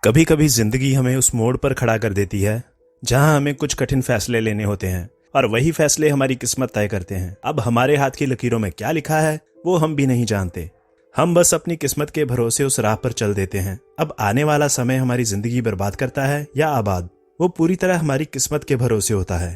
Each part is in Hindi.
कभी कभी जिंदगी हमें उस मोड़ पर खड़ा कर देती है जहां हमें कुछ कठिन फैसले लेने होते हैं और वही फैसले हमारी किस्मत तय करते हैं। अब हमारे हाथ की लकीरों में क्या लिखा है वो हम भी नहीं जानते। हम बस अपनी किस्मत के भरोसे उस राह पर चल देते हैं। अब आने वाला समय हमारी जिंदगी बर्बाद करता है या आबाद, वो पूरी तरह हमारी किस्मत के भरोसे होता है।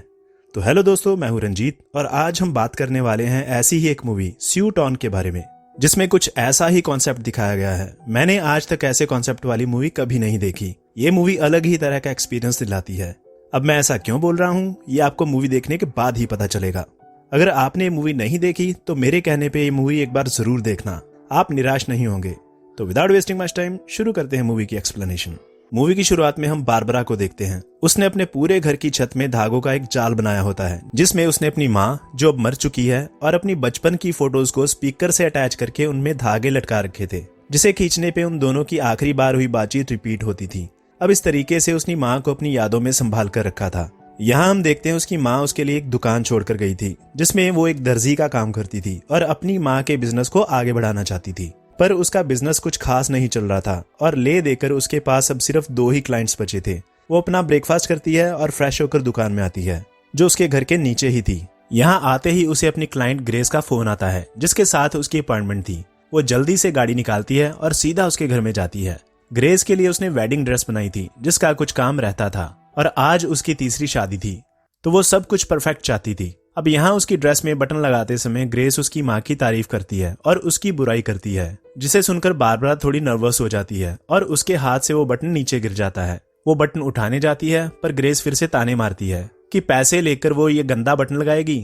तो हेलो दोस्तों, मैं हूं रंजीत और आज हम बात करने वाले हैं ऐसी ही एक मूवी स्यूट ऑन के बारे में, जिसमें कुछ ऐसा ही कॉन्सेप्ट दिखाया गया है। मैंने आज तक ऐसे कॉन्सेप्ट वाली मूवी कभी नहीं देखी। ये मूवी अलग ही तरह का एक्सपीरियंस दिलाती है। अब मैं ऐसा क्यों बोल रहा हूँ ये आपको मूवी देखने के बाद ही पता चलेगा। अगर आपने ये मूवी नहीं देखी तो मेरे कहने पे ये मूवी एक बार जरूर देखना, आप निराश नहीं होंगे। तो विदाउट वेस्टिंग मच टाइम शुरू करते हैं मूवी की एक्सप्लेनेशन। मूवी की शुरुआत में हम बारबरा को देखते हैं। उसने अपने पूरे घर की छत में धागों का एक जाल बनाया होता है, जिसमें उसने अपनी माँ, जो अब मर चुकी है, और अपनी बचपन की फोटोज को स्पीकर से अटैच करके उनमें धागे लटका रखे थे, जिसे खींचने पे उन दोनों की आखिरी बार हुई बातचीत रिपीट होती थी। अब इस तरीके से उसने माँ को अपनी यादों में संभाल कर रखा था। यहाँ हम देखते हैं उसकी माँ उसके लिए एक दुकान छोड़कर गई थी, जिसमें वो एक दर्जी का काम करती थी और अपनी माँ के बिजनेस को आगे बढ़ाना चाहती थी। पर उसका बिजनेस कुछ खास नहीं चल रहा था और ले देकर उसके पास अब सिर्फ 2 ही क्लाइंट्स बचे थे। वो अपना ब्रेकफास्ट करती है और फ्रेश होकर दुकान में आती है, जो उसके घर के नीचे ही थी। यहाँ आते ही उसे अपनी क्लाइंट ग्रेस का फोन आता है, जिसके साथ उसकी अपॉइंटमेंट थी। वो जल्दी से गाड़ी निकालती है और सीधा उसके घर में जाती है। ग्रेस के लिए उसने वेडिंग ड्रेस बनाई थी, जिसका कुछ काम रहता था, और आज उसकी तीसरी शादी थी, तो वो सब कुछ परफेक्ट चाहती थी। अब यहाँ उसकी ड्रेस में बटन लगाते समय ग्रेस उसकी माँ की तारीफ करती है और उसकी बुराई करती है, जिसे सुनकर बारबरा थोड़ी नर्वस हो जाती है और उसके हाथ से वो बटन नीचे गिर जाता है। वो बटन उठाने जाती है पर ग्रेस फिर से ताने मारती है कि पैसे लेकर वो ये गंदा बटन लगाएगी।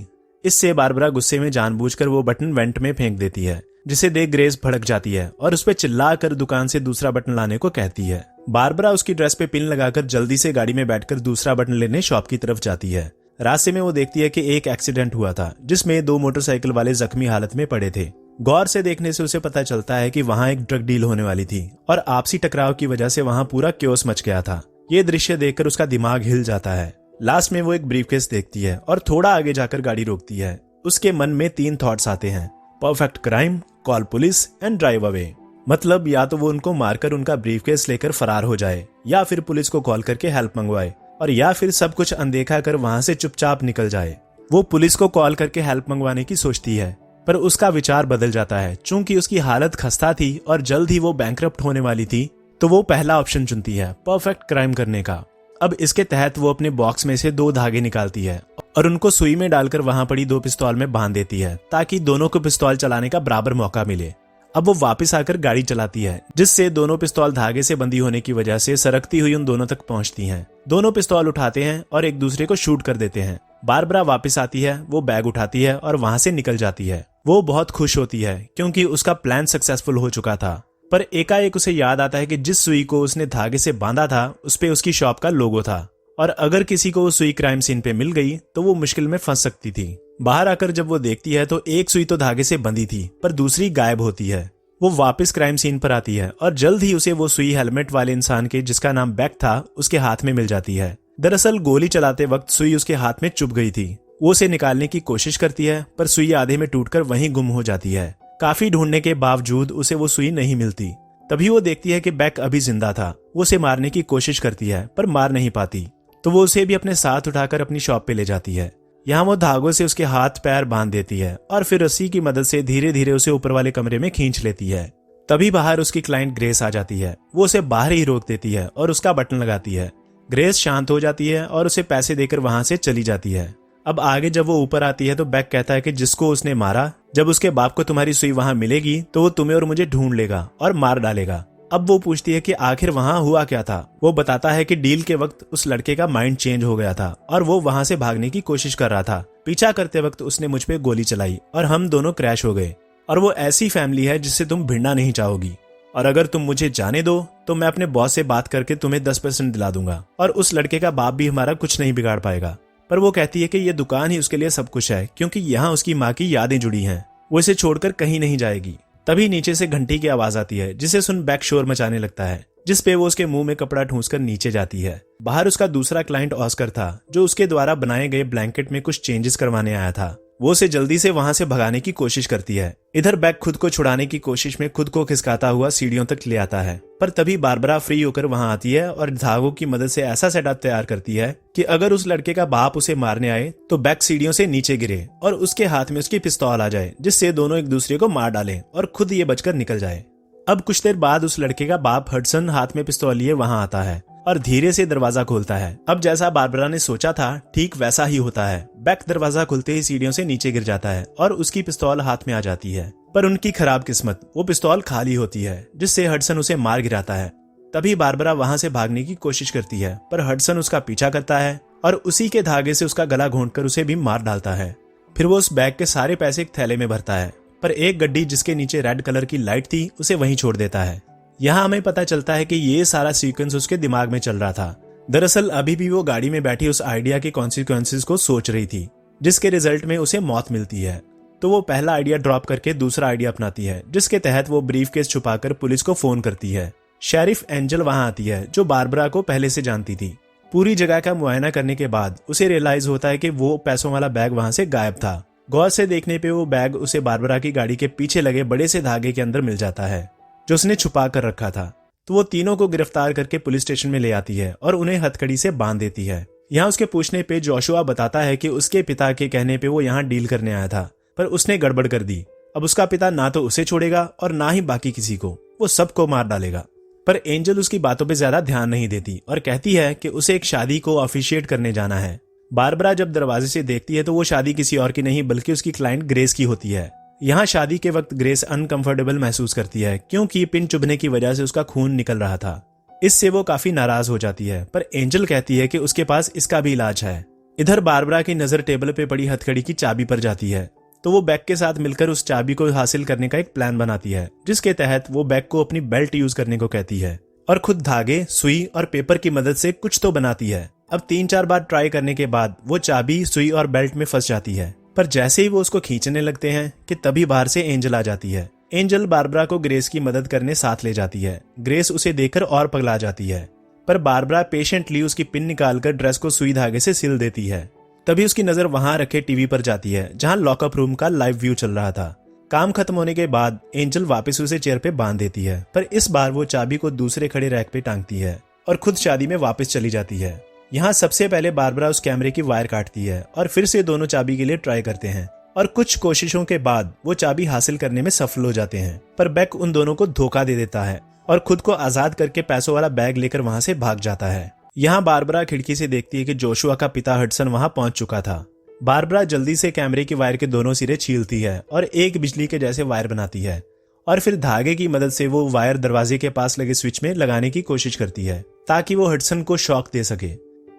इससे बारबरा गुस्से में जानबूझकर वो बटन वेंट में फेंक देती है, जिसे देख ग्रेस भड़क जाती है और उस पर चिल्ला कर दुकान से दूसरा बटन लाने को कहती है। बारबरा उसकी ड्रेस पे पिन लगाकर जल्दी से गाड़ी में बैठकर दूसरा बटन लेने शॉप की तरफ जाती है। रास्ते में वो देखती है कि एक एक्सीडेंट हुआ था, जिसमें 2 मोटरसाइकिल वाले जख्मी हालत में पड़े थे। गौर से देखने से उसे पता चलता है कि वहाँ एक ड्रग डील होने वाली थी और आपसी टकराव की वजह से वहाँ पूरा क्योस मच गया था। ये दृश्य देखकर उसका दिमाग हिल जाता है। लास्ट में वो एक ब्रीफकेस देखती है और थोड़ा आगे जाकर गाड़ी रोकती है। उसके मन में 3 थॉट्स आते हैं: perfect crime, call police and drive away. मतलब या तो वो उनको मारकर उनका ब्रीफकेस लेकर फरार हो जाए, या फिर पुलिस को कॉल करके हेल्प मंगवाए, और या फिर सब कुछ अनदेखा कर वहां से चुपचाप निकल जाए। वो पुलिस को कॉल करके हेल्प मंगवाने की सोचती है, पर उसका विचार बदल जाता है। चूंकि उसकी हालत खस्ता थी और जल्द ही वो बैंकरप्ट होने वाली थी, तो वो पहला ऑप्शन चुनती है, परफेक्ट क्राइम करने का। अब इसके तहत वो अपने बॉक्स में से 2 धागे निकालती है और उनको सुई में डालकर वहां पड़ी 2 पिस्तौल में बांध देती है, ताकि दोनों को पिस्तौल चलाने का बराबर मौका मिले। अब वो वापस आकर गाड़ी चलाती है, जिससे दोनों पिस्तौल धागे से बंधी होने की वजह से सरकती हुई उन दोनों तक पहुंचती हैं। दोनों पिस्तौल उठाते हैं और एक दूसरे को शूट कर देते हैं। बारबरा वापस आती है, वो बैग उठाती है और वहां से निकल जाती है। वो बहुत खुश होती है क्योंकि उसका प्लान सक्सेसफुल हो चुका था। पर एकाएक उसे याद आता है कि जिस सुई को उसने धागे से बांधा था, उस पे उसकी शॉप का लोगो था, और अगर किसी को वो सुई क्राइम सीन पे मिल गई तो वो मुश्किल में फंस सकती थी। बाहर आकर जब वो देखती है तो एक सुई तो धागे से बंधी थी, पर दूसरी गायब होती है। वो वापस क्राइम सीन पर आती है और जल्द ही उसे वो सुई हेलमेट वाले इंसान के, जिसका नाम बेक था, उसके हाथ में मिल जाती है। दरअसल गोली चलाते वक्त सुई उसके हाथ में चुभ गई थी। वो उसे निकालने की कोशिश करती है, पर सुई आधे में टूटकर वहीं गुम हो जाती है। काफी ढूंढने के बावजूद उसे वो सुई नहीं मिलती। तभी वो देखती है कि बेक अभी जिंदा था। वो उसे मारने की कोशिश करती है पर मार नहीं पाती, तो वो उसे भी अपने साथ उठाकर अपनी शॉप पे ले जाती है। यहाँ वो धागों से उसके हाथ पैर बांध देती है और फिर रस्सी की मदद से धीरे धीरे उसे ऊपर वाले कमरे में खींच लेती है। तभी बाहर उसकी क्लाइंट ग्रेस आ जाती है। वो उसे बाहर ही रोक देती है और उसका बटन लगाती है। ग्रेस शांत हो जाती है और उसे पैसे देकर वहां से चली जाती है। अब आगे जब वो ऊपर आती है तो बेक कहता है कि जिसको उसने मारा, जब उसके बाप को तुम्हारी सुई वहां मिलेगी तो वो तुम्हें और मुझे ढूंढ लेगा और मार डालेगा। अब वो पूछती है कि आखिर वहां हुआ क्या था। वो बताता है कि डील के वक्त उस लड़के का माइंड चेंज हो गया था और वो वहां से भागने की कोशिश कर रहा था। पीछा करते वक्त उसने मुझ पे गोली चलाई और हम दोनों क्रैश हो गए। और वो ऐसी फैमिली है जिससे तुम भिड़ना नहीं चाहोगी, और अगर तुम मुझे जाने दो तो मैं अपने बॉस से बात करके तुम्हें 10% दिला दूंगा, और उस लड़के का बाप भी हमारा कुछ नहीं बिगाड़ पाएगा। पर वो कहती है कि ये दुकान ही उसके लिए सब कुछ है, क्योंकि यहाँ उसकी माँ की यादें जुड़ी हैं। वो इसे छोड़कर कहीं नहीं जाएगी। तभी नीचे से घंटी की आवाज आती है, जिसे सुन बेक शोर मचाने लगता है, जिसपे वो उसके मुंह में कपड़ा ठूंसकर नीचे जाती है। बाहर उसका दूसरा क्लाइंट ऑस्कर था, जो उसके द्वारा बनाए गए ब्लैंकेट में कुछ चेंजेस करवाने आया था। वो उसे जल्दी से वहां से भगाने की कोशिश करती है। इधर बैक खुद को छुड़ाने की कोशिश में खुद को खिसकाता हुआ सीढ़ियों तक ले आता है, पर तभी बारबरा फ्री होकर वहां आती है और धागों की मदद से ऐसा सेटअप तैयार करती है कि अगर उस लड़के का बाप उसे मारने आए तो बैक सीढ़ियों से नीचे गिरे और उसके हाथ में उसकी पिस्तौल आ जाए, जिससे दोनों एक दूसरे को मार डालें और खुद ये बचकर निकल जाए। अब कुछ देर बाद उस लड़के का बाप हडसन हाथ में पिस्तौल लिए वहां आता है और धीरे से दरवाजा खोलता है। अब जैसा बारबरा ने सोचा था ठीक वैसा ही होता है। बैक दरवाजा खुलते ही सीढ़ियों से नीचे गिर जाता है और उसकी पिस्तौल हाथ में आ जाती है, पर उनकी खराब किस्मत, वो पिस्तौल खाली होती है, जिससे हडसन उसे मार गिराता है। तभी बारबरा वहां से भागने की कोशिश करती है, पर हडसन उसका पीछा करता है और उसी के धागे से उसका गला घोंटकर उसे भी मार डालता है। फिर वो उस बैग के सारे पैसे एक थैले में भरता है, पर एक गड्डी जिसके नीचे रेड कलर की लाइट थी उसे वहीं छोड़ देता है। यहाँ हमें पता चलता है कि ये सारा सीक्वेंस उसके दिमाग में चल रहा था। दरअसल अभी भी वो गाड़ी में बैठी उस आइडिया के कॉन्सिक्वेंसेस को सोच रही थी, जिसके रिजल्ट में उसे मौत मिलती है। तो वो पहला आइडिया ड्रॉप करके दूसरा आइडिया अपनाती है, जिसके तहत वो ब्रीफकेस छुपाकर पुलिस को फोन करती है। शेरिफ एंजल वहां आती है, जो बारबरा को पहले से जानती थी। पूरी जगह का मुआयना करने के बाद उसे रियलाइज होता है कि वो पैसों वाला बैग वहां से गायब था। गौर से देखने पे वो बैग उसे बारबरा की गाड़ी के पीछे लगे बड़े से धागे के अंदर मिल जाता है, जो उसने छुपा कर रखा था। तो वो तीनों को गिरफ्तार करके पुलिस स्टेशन में ले आती है और उन्हें हथकड़ी से बांध देती है। यहाँ उसके पूछने पे जोशुआ बताता है कि उसके पिता के कहने पे वो यहाँ डील करने आया था, पर उसने गड़बड़ कर दी। अब उसका पिता ना तो उसे छोड़ेगा और ना ही बाकी किसी को, वो सबको मार डालेगा। पर एंजल उसकी बातों पे ज्यादा ध्यान नहीं देती और कहती है कि उसे एक शादी को ऑफिशिएट करने जाना है। बारबरा जब दरवाजे से देखती है तो वो शादी किसी और की नहीं बल्कि उसकी क्लाइंट ग्रेस की होती है। यहाँ शादी के वक्त ग्रेस अनकंफर्टेबल महसूस करती है, क्योंकि पिन चुभने की वजह से उसका खून निकल रहा था। इससे वो काफी नाराज हो जाती है, पर एंजल कहती है कि उसके पास इसका भी इलाज है। इधर बारबरा की नजर टेबल पे पड़ी हथकड़ी की चाबी पर जाती है, तो वो बैग के साथ मिलकर उस चाबी को हासिल करने का एक प्लान बनाती है, जिसके तहत वो बैग को अपनी बेल्ट यूज करने को कहती है और खुद धागे, सुई और पेपर की मदद से कुछ तो बनाती है। अब 3-4 बार ट्राई करने के बाद वो चाबी, सुई और बेल्ट में फंस जाती है, पर जैसे ही वो उसको खींचने लगते हैं कि तभी बाहर से एंजल आ जाती है। एंजल बारबरा को ग्रेस की मदद करने साथ ले जाती है। ग्रेस उसे देखकर और पगला जाती है, पर बारबरा पेशेंटली उसकी पिन निकालकर ड्रेस को सुई धागे से सिल देती है। तभी उसकी नजर वहां रखे टीवी पर जाती है, जहां लॉकअप रूम का लाइव व्यू चल रहा था। काम खत्म होने के बाद एंजल वापस उसे चेयर पे बांध देती है, पर इस बार वो चाबी को दूसरे खड़े रैक पे टांगती है और खुद शादी में वापस चली जाती है। यहाँ सबसे पहले बारबरा उस कैमरे की वायर काटती है और फिर से दोनों चाबी के लिए ट्राई करते हैं और कुछ कोशिशों के बाद वो चाबी हासिल करने में सफल हो जाते हैं। पर बैक उन दोनों को धोखा दे देता है और खुद को आजाद करके पैसों वाला बैग लेकर वहां से भाग जाता है। यहाँ बारबरा खिड़की से देखती है कि जोशुआ का पिता हडसन वहां पहुंच चुका था। बारबरा जल्दी से कैमरे की वायर के दोनों सिरे छीलती है और एक बिजली के जैसे वायर बनाती है और फिर धागे की मदद से वो वायर दरवाजे के पास लगे स्विच में लगाने की कोशिश करती है, ताकि वो हडसन को शॉक दे सके।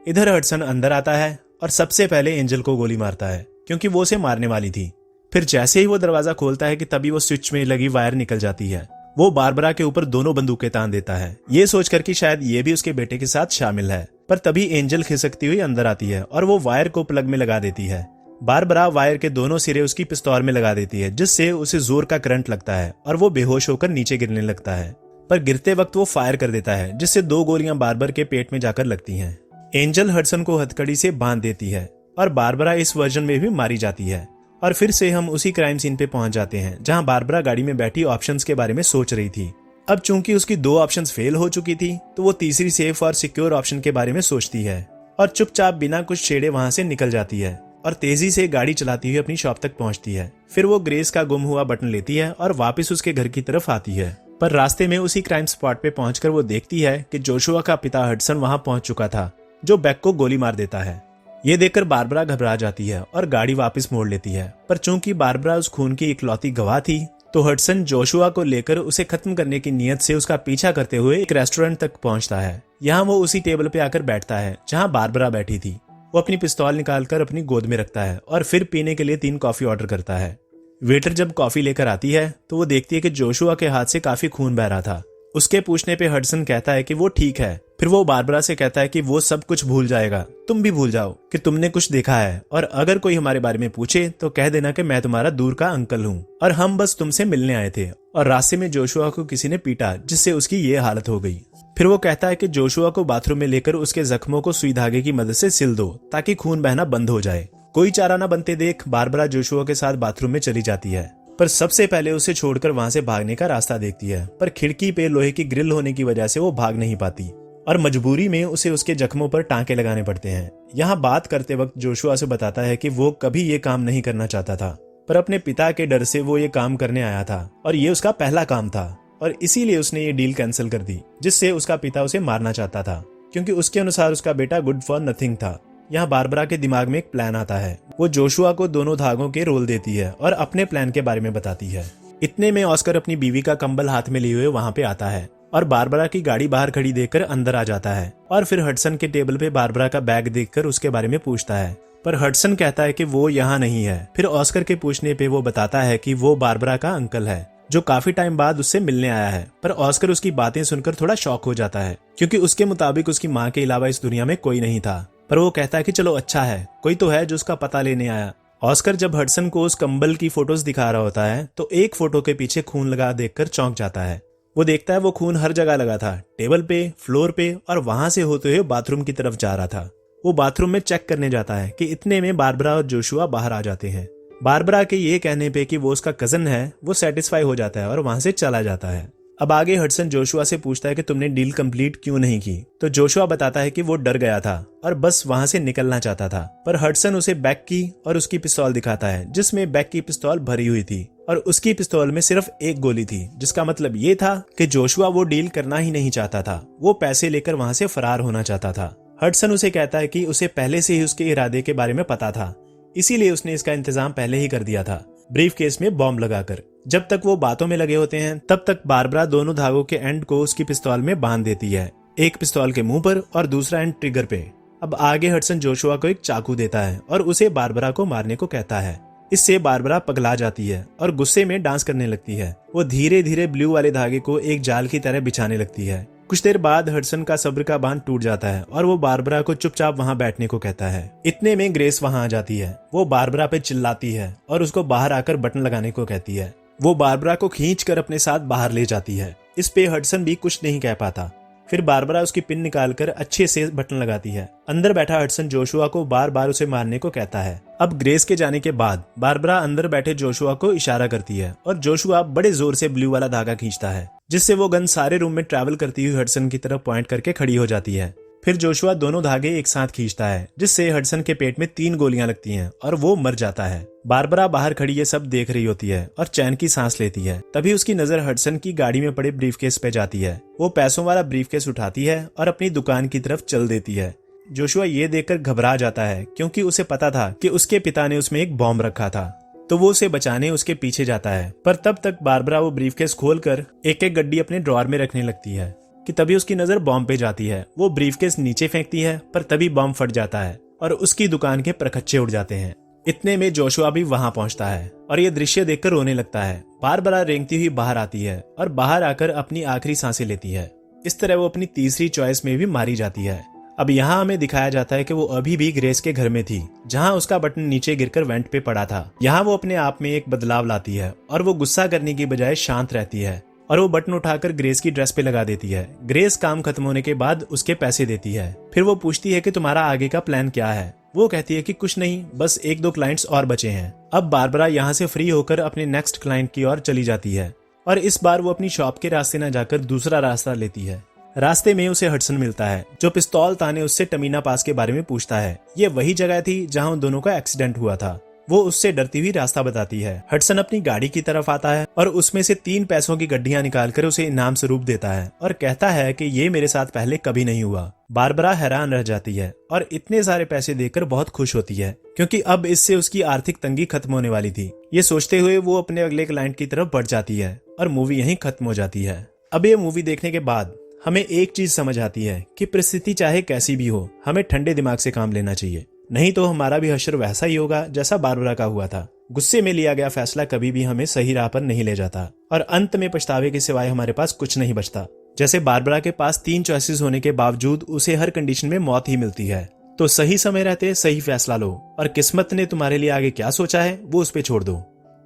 इधर हडसन अंदर आता है और सबसे पहले एंजल को गोली मारता है, क्योंकि वो उसे मारने वाली थी। फिर जैसे ही वो दरवाजा खोलता है कि तभी वो स्विच में लगी वायर निकल जाती है। वो बारबरा के ऊपर दोनों बंदूकें तान देता है, ये सोचकर कि शायद ये भी उसके बेटे के साथ शामिल है। पर तभी एंजल खिसकती हुई अंदर आती है और वो वायर को प्लग में लगा देती है। बारबरा वायर के दोनों सिरे उसकी पिस्तौल में लगा देती है, जिससे उसे जोर का करंट लगता है और वो बेहोश होकर नीचे गिरने लगता है। पर गिरते वक्त वो फायर कर देता है, जिससे 2 गोलियां बारबर के पेट में जाकर लगती हैं। एंजल हडसन को हथकड़ी से बांध देती है और बारबरा इस वर्जन में भी मारी जाती है। और फिर से हम उसी क्राइम सीन पे पहुंच जाते हैं, जहां बारबरा गाड़ी में बैठी ऑप्शंस के बारे में सोच रही थी। अब चूंकि उसकी 2 ऑप्शंस फेल हो चुकी थी, तो वो तीसरी सेफ और सिक्योर ऑप्शन के बारे में सोचती है और चुपचाप बिना कुछ छेड़े वहां से निकल जाती है और तेजी से गाड़ी चलाती हुई अपनी शॉप तक पहुंचती है। फिर वो ग्रेस का गुम हुआ बटन लेती है और वापस उसके घर की तरफ आती है। पर रास्ते में उसी क्राइम स्पॉट पे पहुंचकर वो देखती है कि जोशुआ का पिता हडसन वहां पहुंच चुका था, जो बैक को गोली मार देता है। ये देखकर बारबरा घबरा जाती है और गाड़ी वापस मोड़ लेती है। पर चूंकि बारबरा उस खून की इकलौती गवाह थी, तो हडसन जोशुआ को लेकर उसे खत्म करने की नीयत से उसका पीछा करते हुए एक रेस्टोरेंट तक पहुंचता है। यहाँ वो उसी टेबल पे आकर बैठता है जहाँ बारबरा बैठी थी। वो अपनी पिस्तौल निकालकर अपनी गोद में रखता है और फिर पीने के लिए 3 कॉफी ऑर्डर करता है। वेटर जब कॉफी लेकर आती है तो वो देखती है कि जोशुआ के हाथ से काफी खून बह रहा था। उसके पूछने पे हडसन कहता है कि वो ठीक है। फिर वो बारबरा से कहता है कि वो सब कुछ भूल जाएगा, तुम भी भूल जाओ कि तुमने कुछ देखा है, और अगर कोई हमारे बारे में पूछे तो कह देना कि मैं तुम्हारा दूर का अंकल हूँ और हम बस तुमसे मिलने आए थे और रास्ते में जोशुआ को किसी ने पीटा, जिससे उसकी ये हालत हो गई। फिर वो कहता है कि जोशुआ को बाथरूम में लेकर उसके जख्मों को सुई धागे की मदद से सिल दो, ताकि खून बहना बंद हो जाए। कोई चारा न बनते देख बारबरा जोशुआ के साथ बाथरूम में चली जाती है, पर सबसे पहले उसे छोड़कर वहां से भागने का रास्ता देखती है, पर खिड़की पे लोहे की ग्रिल होने की वजह से वो भाग नहीं पाती और मजबूरी में उसे उसके जख्मों पर टांके लगाने पड़ते हैं। यहाँ बात करते वक्त जोशुआ से बताता है कि वो कभी ये काम नहीं करना चाहता था, पर अपने पिता के डर से वो ये काम करने आया था और ये उसका पहला काम था और इसीलिए उसने ये डील कैंसिल कर दी, जिससे उसका पिता उसे मारना चाहता था, क्योंकि उसके अनुसार उसका बेटा गुड फॉर नथिंग था। यहाँ बारबरा के दिमाग में एक प्लान आता है। वो जोशुआ को दोनों धागों के रोल देती है और अपने प्लान के बारे में बताती है। इतने में ऑस्कर अपनी बीवी का कंबल हाथ में लिए हुए वहाँ पे आता है और बारबरा की गाड़ी बाहर खड़ी देखकर अंदर आ जाता है और फिर हडसन के टेबल पे बारबरा का बैग देखकर उसके बारे में पूछता है, पर हडसन कहता है कि वो यहाँ नहीं है। फिर ऑस्कर के पूछने पे वो बताता है कि वो बारबरा का अंकल है जो काफी टाइम बाद उससे मिलने आया है। पर ऑस्कर उसकी बातें सुनकर थोड़ा शॉक हो जाता है, क्योंकि उसके मुताबिक उसकी माँ के अलावा इस दुनिया में कोई नहीं था। पर वो कहता है कि चलो अच्छा है, कोई तो है जो उसका पता लेने आया। ऑस्कर जब हडसन को उस कंबल की फोटोज दिखा रहा होता है तो एक फोटो के पीछे खून लगा देखकर चौंक जाता है। वो देखता है वो खून हर जगह लगा था, टेबल पे, फ्लोर पे और वहां से होते हुए बाथरूम की तरफ जा रहा था। वो बाथरूम में चेक करने जाता है कि इतने में बारबरा और जोशुआ बाहर आ जाते हैं। बारबरा के ये कहने पे कि वो उसका कजन है, वो सेटिस्फाई हो जाता है और वहां से चला जाता है। अब आगे हडसन जोशुआ से पूछता है कि तुमने डील कंप्लीट क्यों नहीं की, तो जोशुआ बताता है कि वो डर गया था और बस वहां से निकलना चाहता था। पर हडसन उसे बैक की और उसकी पिस्तौल दिखाता है, जिसमें बैक की पिस्तौल भरी हुई थी और उसकी पिस्तौल में सिर्फ एक गोली थी, जिसका मतलब ये था कि जोशुआ वो डील करना ही नहीं चाहता था, वो पैसे लेकर वहां से फरार होना चाहता था। हडसन उसे कहता है कि उसे पहले से ही उसके इरादे के बारे में पता था, इसीलिए उसने इसका इंतजाम पहले ही कर दिया था, ब्रीफ केस में बॉम्ब लगाकर। जब तक वो बातों में लगे होते हैं तब तक बारबरा दोनों धागों के एंड को उसकी पिस्तौल में बांध देती है, एक पिस्तौल के मुंह पर और दूसरा एंड ट्रिगर पे। अब आगे हडसन जोशुआ को एक चाकू देता है और उसे बारबरा को मारने को कहता है। इससे बारबरा पगला जाती है और गुस्से में डांस करने लगती है। वो धीरे धीरे ब्लू वाले धागे को एक जाल की तरह बिछाने लगती है। कुछ देर बाद हडसन का सब्र का बांध टूट जाता है और वो बारबरा को चुपचाप वहां बैठने को कहता है। इतने में ग्रेस वहां आ जाती है। वो बारबरा पे चिल्लाती है और उसको बाहर आकर बटन लगाने को कहती है। वो बारबरा को खींचकर अपने साथ बाहर ले जाती है। इस पे हडसन भी कुछ नहीं कह पाता। फिर बारबरा उसकी पिन निकालकर अच्छे से बटन लगाती है। अंदर बैठा हडसन जोशुआ को बार बार उसे मारने को कहता है। अब ग्रेस के जाने के बाद बारबरा अंदर बैठे जोशुआ को इशारा करती है और जोशुआ बड़े जोर से ब्लू वाला धागा खींचता है, जिससे वो गन सारे रूम में ट्रैवल करती हुई हडसन की तरफ पॉइंट करके खड़ी हो जाती है। फिर जोशुआ दोनों धागे एक साथ खींचता है, जिससे हडसन के पेट में 3 गोलियां लगती हैं और वो मर जाता है। बारबरा बाहर खड़ी ये सब देख रही होती है और चैन की सांस लेती है। तभी उसकी नजर हडसन की गाड़ी में पड़े ब्रीफकेस पे जाती है। वो पैसों वाला ब्रीफकेस उठाती है और अपनी दुकान की तरफ चल देती है। जोशुआ ये देखकर घबरा जाता है, क्योंकि उसे पता था कि उसके पिता ने उसमें एक बॉम्ब रखा था, तो वो उसे बचाने उसके पीछे जाता है। पर तब तक बारबरा वो ब्रीफकेस खोलकर एक एक गड्डी अपने ड्रॉअर में रखने लगती है कि तभी उसकी नजर बॉम्ब पे जाती है। वो ब्रीफकेस नीचे फेंकती है, पर तभी बॉम्ब फट जाता है और उसकी दुकान के परखच्चे उड़ जाते हैं। इतने में जोशुआ भी वहां पहुंचता है और ये दृश्य देखकर रोने लगता है। बारबरा रेंगती हुई बाहर आती है और बाहर आकर अपनी आखिरी सांसें लेती है। इस तरह वो अपनी तीसरी चॉइस में भी मारी जाती है। अब यहाँ हमें दिखाया जाता है कि वो अभी भी ग्रेस के घर में थी, जहाँ उसका बटन नीचे गिरकर वेंट पे पड़ा था। यहाँ वो अपने आप में एक बदलाव लाती है और वो गुस्सा करने की बजाय शांत रहती है और वो बटन उठाकर ग्रेस की ड्रेस पे लगा देती है। ग्रेस काम खत्म होने के बाद उसके पैसे देती है। फिर वो पूछती है कि तुम्हारा आगे का प्लान क्या है। वो कहती है कि कुछ नहीं, बस 1-2 क्लाइंट्स और बचे हैं। अब बारबरा यहाँ से फ्री होकर अपने नेक्स्ट क्लाइंट की ओर चली जाती है और इस बार वो अपनी शॉप के रास्ते न जाकर दूसरा रास्ता लेती है। रास्ते में उसे हडसन मिलता है, जो पिस्तौल ताने उससे टमीना पास के बारे में पूछता है। ये वही जगह थी जहाँ उन दोनों का एक्सीडेंट हुआ था। वो उससे डरती हुई रास्ता बताती है। हडसन अपनी गाड़ी की तरफ आता है और उसमें से 3 पैसों की गड्डियां निकालकर उसे इनाम स्वरूप देता है और कहता है कि ये मेरे साथ पहले कभी नहीं हुआ। बारबरा हैरान रह जाती है और इतने सारे पैसे देकर बहुत खुश होती है, क्योंकि अब इससे उसकी आर्थिक तंगी खत्म होने वाली थी। ये सोचते हुए वो अपने अगले क्लाइंट की तरफ बढ़ जाती है और मूवी यहीं खत्म हो जाती है। अब ये मूवी देखने के बाद हमें एक चीज समझ आती है कि परिस्थिति चाहे कैसी भी हो, हमें ठंडे दिमाग से काम लेना चाहिए, नहीं तो हमारा भी हश्र वैसा ही होगा जैसा बारबरा का हुआ था। गुस्से में लिया गया फैसला कभी भी हमें सही राह पर नहीं ले जाता और अंत में पछतावे के सिवाय हमारे पास कुछ नहीं बचता। जैसे बारबरा के पास 3 चॉइसेस होने के बावजूद उसे हर कंडीशन में मौत ही मिलती है। तो सही समय रहते सही फैसला लो और किस्मत ने तुम्हारे लिए आगे क्या सोचा है वो उस पर छोड़ दो।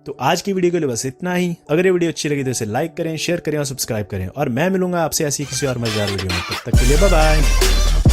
तो आज की वीडियो के लिए बस इतना ही। अगर ये वीडियो अच्छी लगी तो इसे लाइक करें, शेयर करें और सब्सक्राइब करें और मैं मिलूंगा आपसे ऐसी किसी और मजेदार वीडियो में। तब तक के लिए बाय बाय।